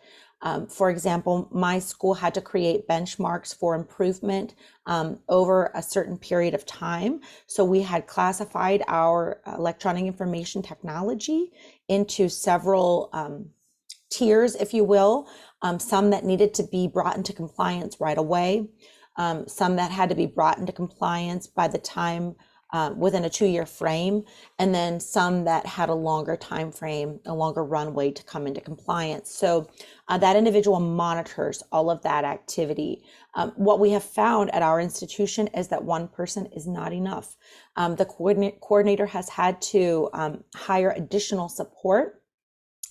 For example, my school had to create benchmarks for improvement over a certain period of time. So we had classified our electronic information technology into several tiers, if you will, some that needed to be brought into compliance right away, some that had to be brought into compliance by the time within a 2-year frame, and then some that had a longer time frame, a longer runway to come into compliance. So that individual monitors all of that activity. What we have found at our institution is that one person is not enough. The coordinator has had to hire additional support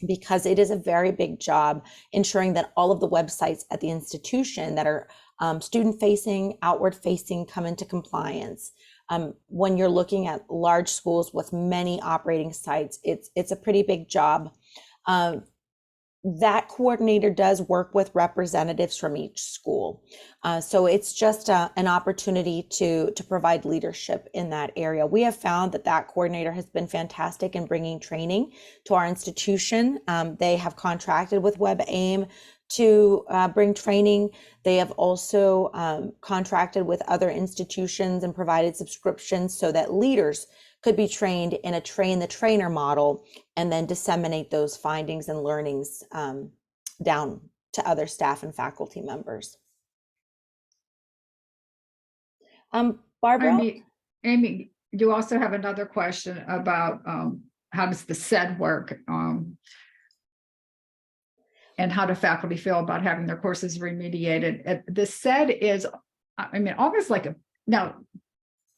because it is a very big job ensuring that all of the websites at the institution that are student facing, outward facing come into compliance. When you're looking at large schools with many operating sites, it's a pretty big job. That coordinator does work with representatives from each school. So it's just an opportunity to provide leadership in that area. We have found that coordinator has been fantastic in bringing training to our institution. They have contracted with WebAIM to bring training. They have also contracted with other institutions and provided subscriptions so that leaders could be trained in a train the trainer model and then disseminate those findings and learnings down to other staff and faculty members. Barbara? Amy, you also have another question about how does the SED work? And how do faculty feel about having their courses remediated? The SED is, almost like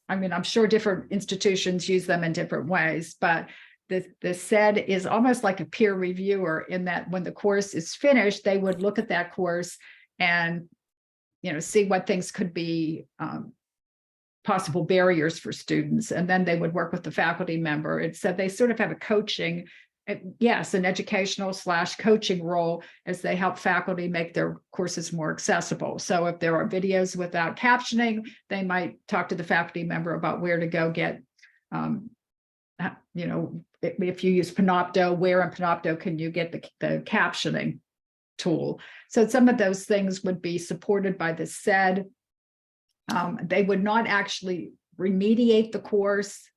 I'm sure different institutions use them in different ways, but the SED is almost like a peer reviewer in that when the course is finished, they would look at that course and, see what things could be possible barriers for students. And then they would work with the faculty member. And so they sort of have a coaching Yes, an educational / coaching role as they help faculty make their courses more accessible. So if there are videos without captioning, they might talk to the faculty member about where to go get, if you use Panopto, where in Panopto can you get the captioning tool? So some of those things would be supported by the SED. They would not actually remediate the course.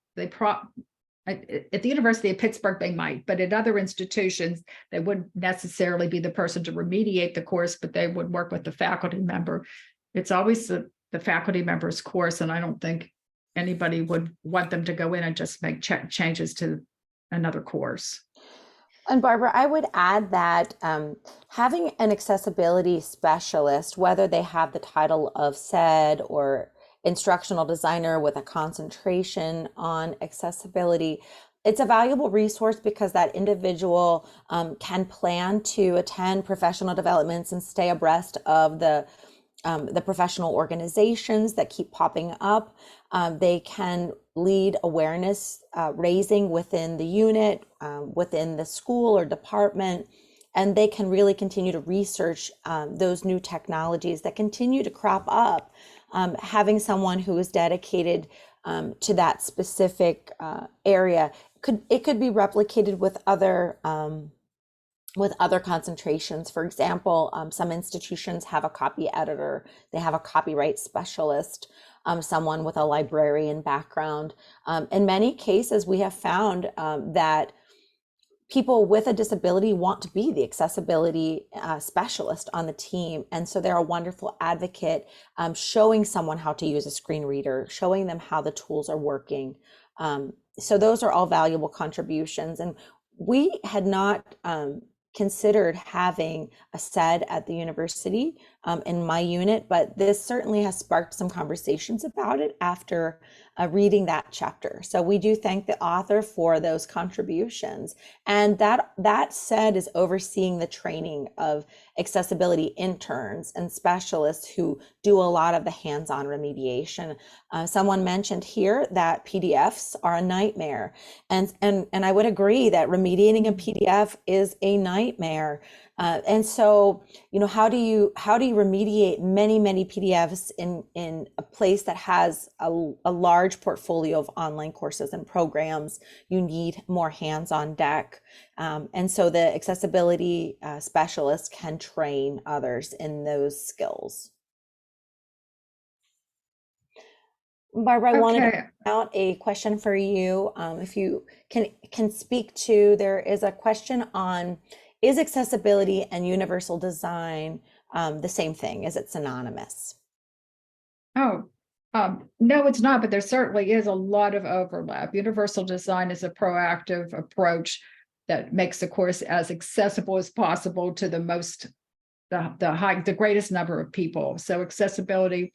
At the University of Pittsburgh, they might, but at other institutions, they wouldn't necessarily be the person to remediate the course, but they would work with the faculty member. It's always the faculty member's course, and I don't think anybody would want them to go in and just make changes to another course. And Barbara, I would add that having an accessibility specialist, whether they have the title of SED or instructional designer with a concentration on accessibility, it's a valuable resource because that individual can plan to attend professional developments and stay abreast of the professional organizations that keep popping up. They can lead awareness raising within the unit, within the school or department, and they can really continue to research those new technologies that continue to crop up. Having someone who is dedicated to that specific area could be replicated with other concentrations. For example, some institutions have a copy editor, they have a copyright specialist, someone with a librarian background. In many cases, we have found that people with a disability want to be the accessibility specialist on the team. And so they're a wonderful advocate, showing someone how to use a screen reader, showing them how the tools are working. So those are all valuable contributions. And we had not considered having a SED at the university in my unit, but this certainly has sparked some conversations about it after reading that chapter. So we do thank the author for those contributions. And that SED is overseeing the training of accessibility interns and specialists who do a lot of the hands-on remediation. Someone mentioned here that PDFs are a nightmare. And I would agree that remediating a PDF is a nightmare. And so, how do you remediate many PDFs in a place that has a large portfolio of online courses and programs? You need more hands on deck. And so the accessibility specialist can train others in those skills. Barbara, I wanted to point out a question for you. If you can speak to, there is a question on, is accessibility and universal design the same thing? Is it synonymous? No, it's not, but there certainly is a lot of overlap. Universal design is a proactive approach that makes the course as accessible as possible to the greatest number of people. So accessibility,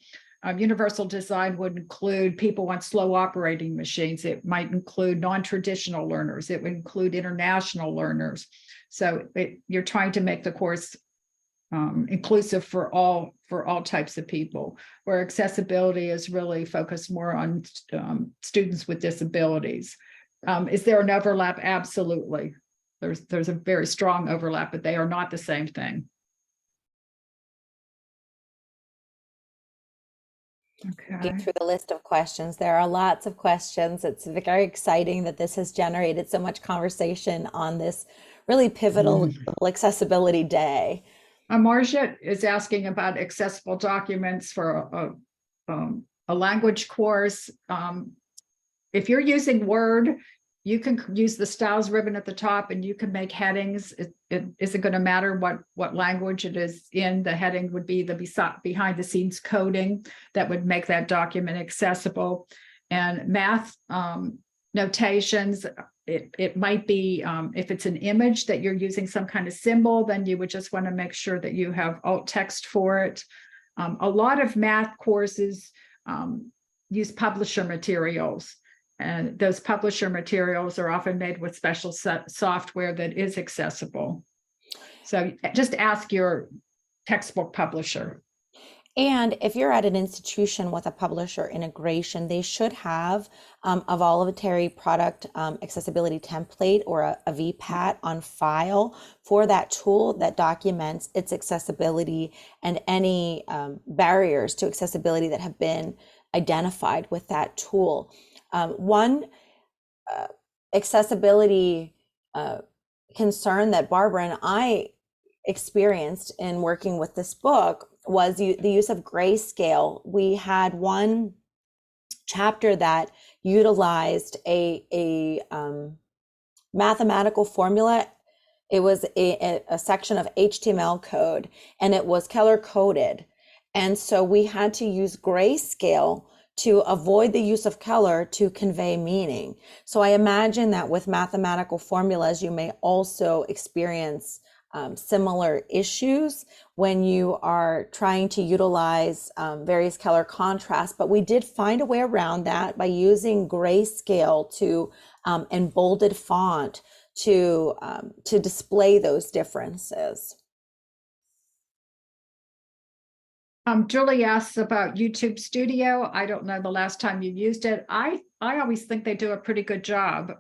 universal design would include people on slow operating machines. It might include non-traditional learners. It would include international learners. So you're trying to make the course inclusive for all types of people, where accessibility is really focused more on students with disabilities. Is there an overlap? Absolutely. There's a very strong overlap, but they are not the same thing. Looking through the list of questions, there are lots of questions. It's very exciting that this has generated so much conversation on this really pivotal accessibility day. Marcia is asking about accessible documents for a language course. If you're using Word, you can use the styles ribbon at the top and you can make headings. It isn't going to matter what language it is in. The heading would be the behind the scenes coding that would make that document accessible. And math notations, it might be, if it's an image that you're using some kind of symbol, then you would just want to make sure that you have alt text for it. A lot of math courses use publisher materials. And those publisher materials are often made with special software that is accessible. So just ask your textbook publisher. And if you're at an institution with a publisher integration, they should have a voluntary product accessibility template or a VPAT on file for that tool that documents its accessibility and any barriers to accessibility that have been identified with that tool. One accessibility concern that Barbara and I experienced in working with this book was the use of grayscale. We had one chapter that utilized a mathematical formula. It was a section of HTML code, and it was color coded. And so we had to use grayscale to avoid the use of color to convey meaning. So I imagine that with mathematical formulas, you may also experience similar issues when you are trying to utilize various color contrasts, but we did find a way around that by using grayscale to and bolded font to display those differences. Julie asks about YouTube Studio. I don't know the last time you used it. I always think they do a pretty good job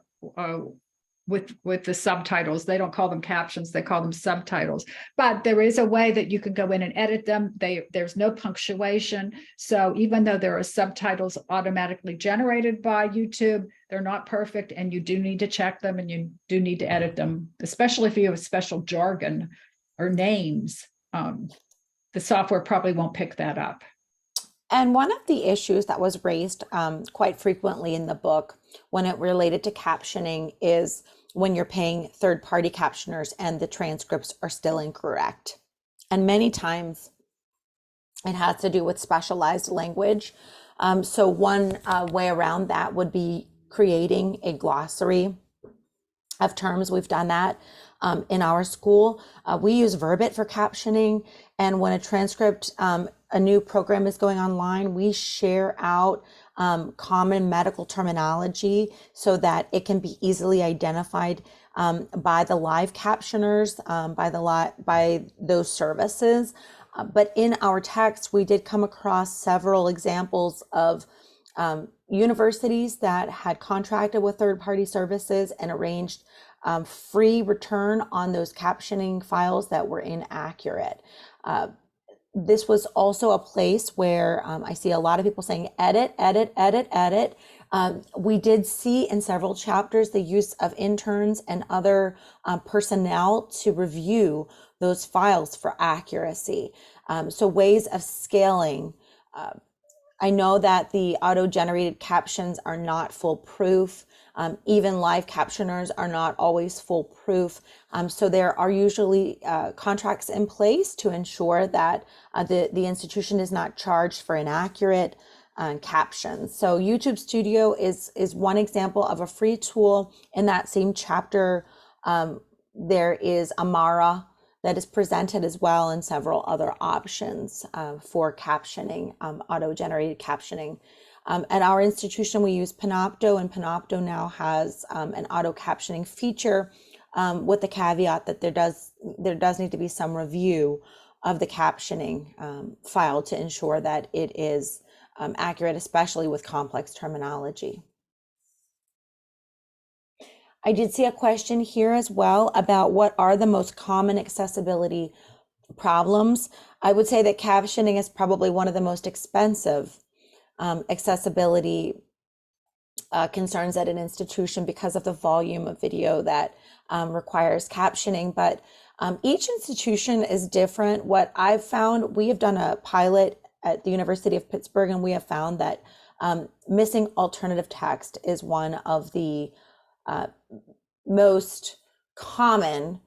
with the subtitles. They don't call them captions, they call them subtitles. But there is a way that you can go in and edit them. There's no punctuation. So even though there are subtitles automatically generated by YouTube, they're not perfect, and you do need to check them, and you do need to edit them, especially if you have special jargon or names. The software probably won't pick that up. And one of the issues that was raised quite frequently in the book when it related to captioning is when you're paying third-party captioners and the transcripts are still incorrect. And many times it has to do with specialized language. So one way around that would be creating a glossary of terms. We've done that in our school. We use Verbit for captioning. And when a transcript, a new program is going online, we share out common medical terminology so that it can be easily identified by the live captioners, by those services. But in our text, we did come across several examples of universities that had contracted with third-party services and arranged free return on those captioning files that were inaccurate. This was also a place where I see a lot of people saying edit, edit, edit, edit. We did see in several chapters the use of interns and other personnel to review those files for accuracy. So ways of scaling. I know that the auto-generated captions are not foolproof. Even live captioners are not always foolproof. So there are usually contracts in place to ensure that the institution is not charged for inaccurate captions. So YouTube Studio is one example of a free tool. In that same chapter, there is Amara that is presented as well, and several other options for captioning, auto-generated captioning. At our institution, we use Panopto, and Panopto now has an auto captioning feature with the caveat that there does need to be some review of the captioning file to ensure that it is accurate, especially with complex terminology. I did see a question here as well about what are the most common accessibility problems. I would say that captioning is probably one of the most expensive accessibility concerns at an institution because of the volume of video that requires captioning. But each institution is different. What I've found, we have done a pilot at the University of Pittsburgh, and we have found that missing alternative text is one of the most common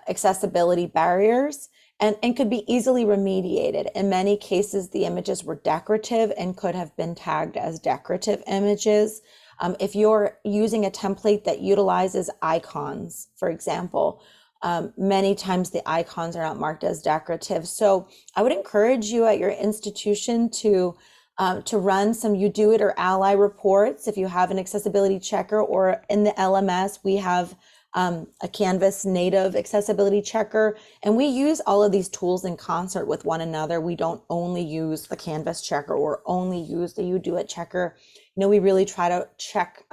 accessibility barriers, and could be easily remediated. In many cases, the images were decorative and could have been tagged as decorative images. If you're using a template that utilizes icons, for example, many times the icons are not marked as decorative. So I would encourage you at your institution to run some You Do It or Ally reports. If you have an accessibility checker, or in the LMS, we have a Canvas native accessibility checker. And we use all of these tools in concert with one another. We don't only use the Canvas checker or only use the You Do It checker. You know, we really try to check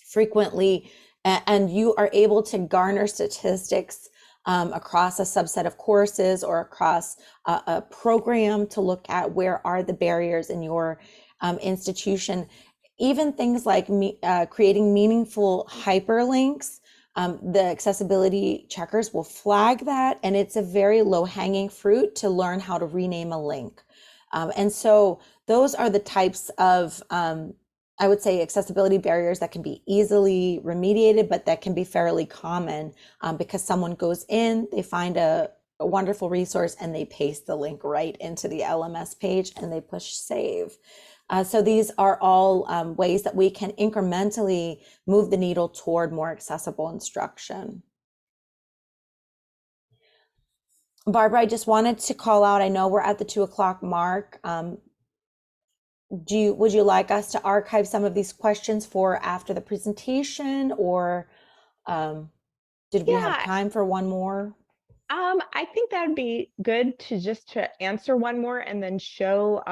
frequently, and you are able to garner statistics across a subset of courses or across a program to look at where are the barriers in your institution. Even things like creating meaningful hyperlinks, the accessibility checkers will flag that, and it's a very low-hanging fruit to learn how to rename a link. And so those are the types of I would say accessibility barriers that can be easily remediated, but that can be fairly common because someone goes in, they find a wonderful resource, and they paste the link right into the LMS page and they push save. So these are all ways that we can incrementally move the needle toward more accessible instruction. Barbara, I just wanted to call out, I know we're at the 2 o'clock mark. Would you like us to archive some of these questions for after the presentation, or did we have time for one more? I think that would be good to answer one more and then show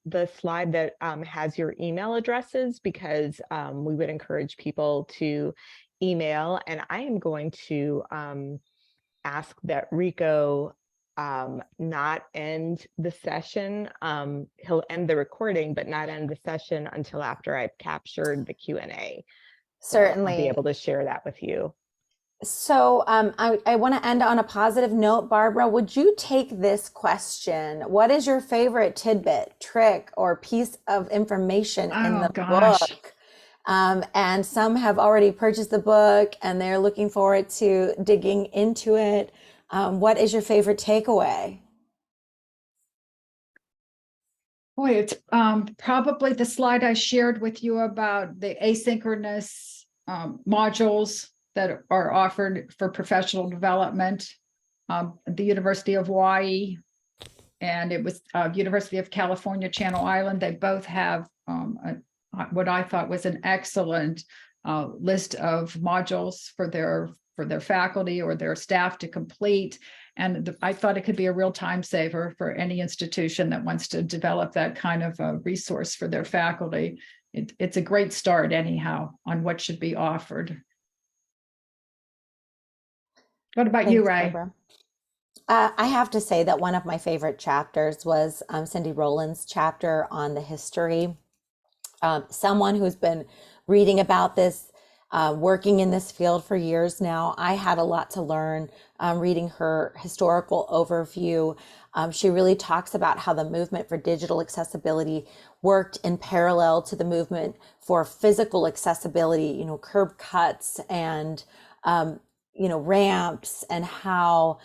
the slide that has your email addresses, because we would encourage people to email, and I am going to ask that Rico not end the session. He'll end the recording, but not end the session until after I've captured the Q&A. Certainly. So I'll be able to share that with you. So I want to end on a positive note. Barbara, would you take this question? What is your favorite tidbit, trick, or piece of information in the book? And some have already purchased the book and they're looking forward to digging into it. What is your favorite takeaway? Boy, it's probably the slide I shared with you about the asynchronous modules that are offered for professional development at the University of Hawaii, and it was University of California, Channel Island. They both have what I thought was an excellent list of modules for their faculty or their staff to complete. And I thought it could be a real time saver for any institution that wants to develop that kind of a resource for their faculty. It's a great start anyhow on what should be offered. What about you, Ray? Barbara. I have to say that one of my favorite chapters was Cindy Rowland's chapter on the history. Someone who's been reading about this, working in this field for years now, I had a lot to learn reading her historical overview. She really talks about how the movement for digital accessibility worked in parallel to the movement for physical accessibility, curb cuts and ramps, and how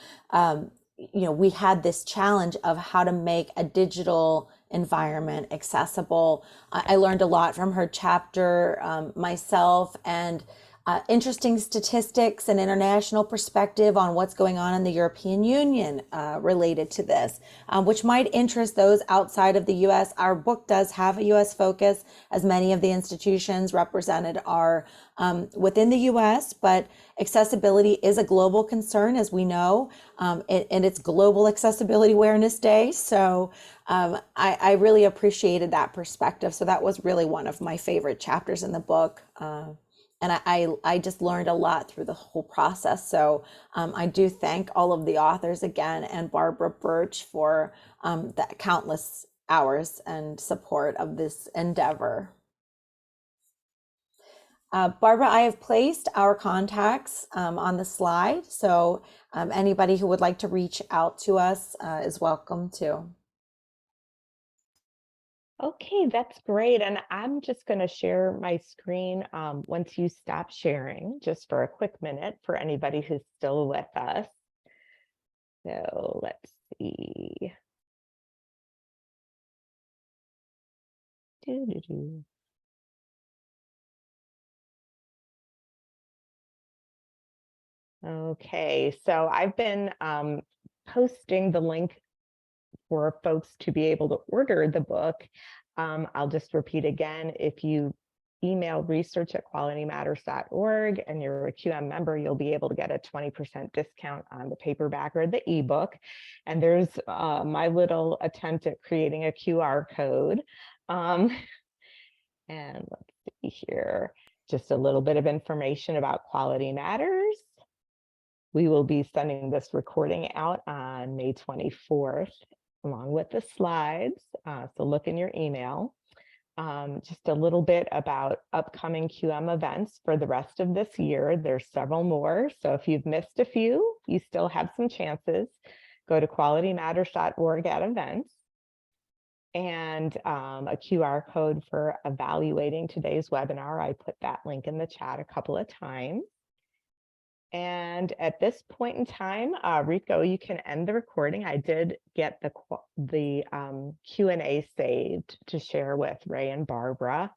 we had this challenge of how to make a digital environment accessible. I learned a lot from her chapter myself, and interesting statistics and international perspective on what's going on in the European Union related to this, which might interest those outside of the US. Our book does have a US focus, as many of the institutions represented are within the US, but accessibility is a global concern, as we know, and it's Global Accessibility Awareness Day. So I really appreciated that perspective. So that was really one of my favorite chapters in the book. And I just learned a lot through the whole process. So I do thank all of the authors again, and Barbara Birch for the countless hours and support of this endeavor. Barbara, I have placed our contacts on the slide. So anybody who would like to reach out to us is welcome to. Okay, that's great. And I'm just going to share my screen once you stop sharing, just for a quick minute for anybody who's still with us. So let's see. Okay, so I've been posting the link for folks to be able to order the book. I'll just repeat again, if you email research@qualitymatters.org and you're a QM member, you'll be able to get a 20% discount on the paperback or the ebook. And there's my little attempt at creating a QR code. And let's see here, just a little bit of information about Quality Matters. We will be sending this recording out on May 24th, along with the slides. So look in your email. Just a little bit about upcoming QM events for the rest of this year. There's several more. So if you've missed a few, you still have some chances. Go to qualitymatters.org at events. And a QR code for evaluating today's webinar. I put that link in the chat a couple of times. And at this point in time, Rico, you can end the recording. I did get the Q&A saved to share with Ray and Barbara.